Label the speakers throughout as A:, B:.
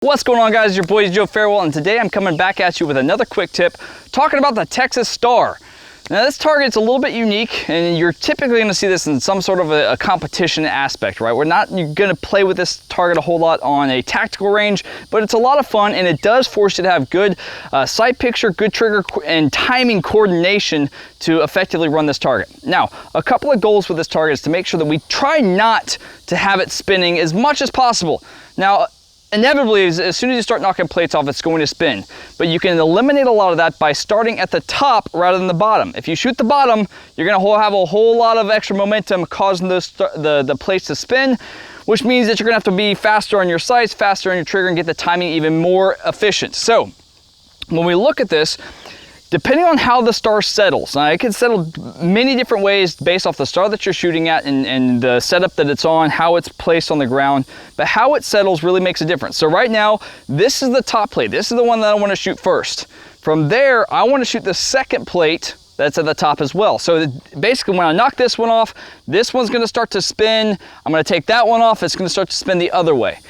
A: What's going on, guys? It's your boy Joe Farewell, and today I'm coming back at you with another quick tip talking about the Texas Star. Now this target's a little bit unique, and you're typically going to see this in some sort of a competition aspect, right? We're not going to play with this target a whole lot on a tactical range, but it's a lot of fun, and it does force you to have good sight picture, good trigger and timing coordination to effectively run this target. Now, a couple of goals with this target is to make sure that we try not to have it spinning as much as possible. Now, inevitably, as soon as you start knocking plates off, it's going to spin. But you can eliminate a lot of that by starting at the top rather than the bottom. If you shoot the bottom, you're going to have a whole lot of extra momentum causing the plates to spin, which means that you're going to have to be faster on your sights, faster on your trigger, and get the timing even more efficient. So when we look at this, depending on how the star settles, now it can settle many different ways based off the star that you're shooting at and the setup that it's on, how it's placed on the ground, but how it settles really makes a difference. So right now, this is the top plate. This is the one that I want to shoot first. From there, I want to shoot the second plate that's at the top as well. So basically, when I knock this one off, this one's going to start to spin. I'm going to take that one off. It's going to start to spin the other way.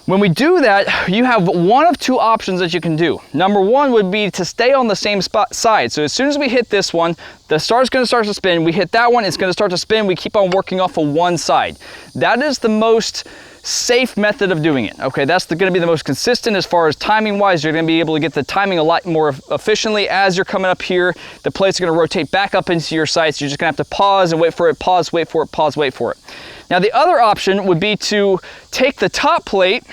A: When we do that, you have one of two options that you can do. Number one would be to stay on the same side. So as soon as we hit this one, the star's going to start to spin. We hit that one, it's going to start to spin. We keep on working off of one side. That is the most safe method of doing it. Okay, that's going to be the most consistent as far as timing wise. You're going to be able to get the timing a lot more efficiently as you're coming up here. The plate's going to rotate back up into your sights. You're just going to have to pause and wait for it, pause, wait for it, pause, wait for it. Now the other option would be to take the top plate.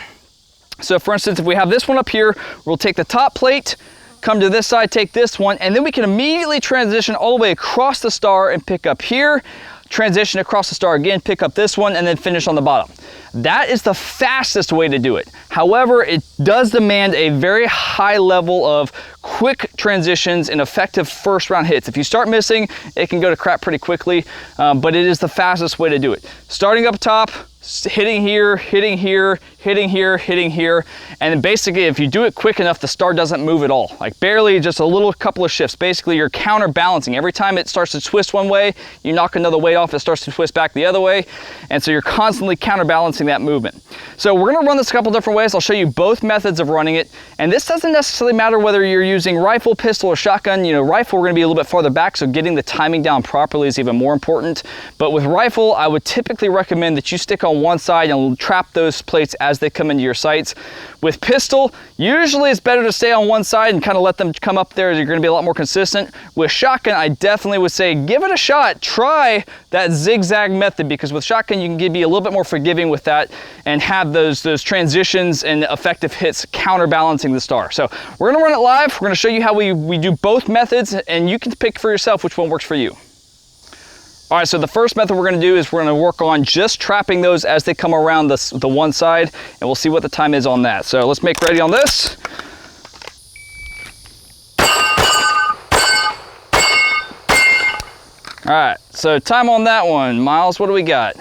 A: So for instance, if we have this one up here, we'll take the top plate, come to this side, take this one, and then we can immediately transition all the way across the star and pick up here, transition across the star again, pick up this one, and then finish on the bottom. That is the fastest way to do it. However, it does demand a very high level of quick transitions and effective first round hits. If you start missing, it can go to crap pretty quickly, but it is the fastest way to do it. Starting up top, hitting here, hitting here, hitting here, hitting here, and then basically if you do it quick enough, the star doesn't move at all. Like barely, just a little couple of shifts. Basically you're counterbalancing. Every time it starts to twist one way, you knock another weight off, it starts to twist back the other way, and so you're constantly counterbalancing that movement. So we're gonna run this a couple different ways. I'll show you both methods of running it, and this doesn't necessarily matter whether you're using rifle, pistol, or shotgun. You know, rifle, we're gonna be a little bit farther back, so getting the timing down properly is even more important. But with rifle, I would typically recommend that you stick on one side and trap those plates as they come into your sights. With pistol, usually it's better to stay on one side and kind of let them come up there. You're going to be a lot more consistent. With shotgun, I definitely would say give it a shot. Try that zigzag method, because with shotgun you can be a little bit more forgiving with that and have those transitions and effective hits counterbalancing the star. So we're going to run it live. We're going to show you how we do both methods, and you can pick for yourself which one works for you. All right, so the first method we're going to do is we're going to work on just trapping those as they come around the one side, and we'll see what the time is on that. So let's make ready on this. All right, so time on that one. Miles, what do we got?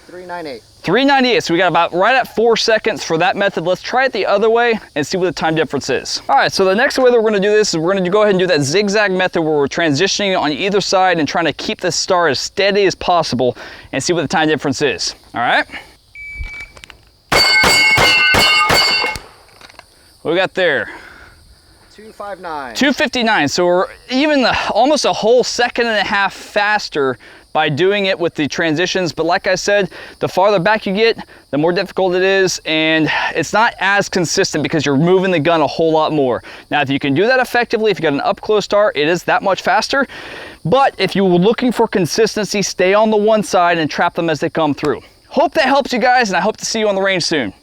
B: 398.
A: 398, so we got about right at 4 seconds for that method. Let's try it the other way and see what the time difference is. All right, so the next way that we're gonna do this is we're gonna go ahead and do that zigzag method where we're transitioning on either side and trying to keep the star as steady as possible and see what the time difference is. All right? What we got there?
B: 259.
A: 259, so we're even almost a whole second and a half faster by doing it with the transitions. But like I said, the farther back you get, the more difficult it is, and it's not as consistent because you're moving the gun a whole lot more. Now, if you can do that effectively, if you got an up close star, it is that much faster. But if you're looking for consistency, stay on the one side and trap them as they come through. Hope that helps you guys, and I hope to see you on the range soon.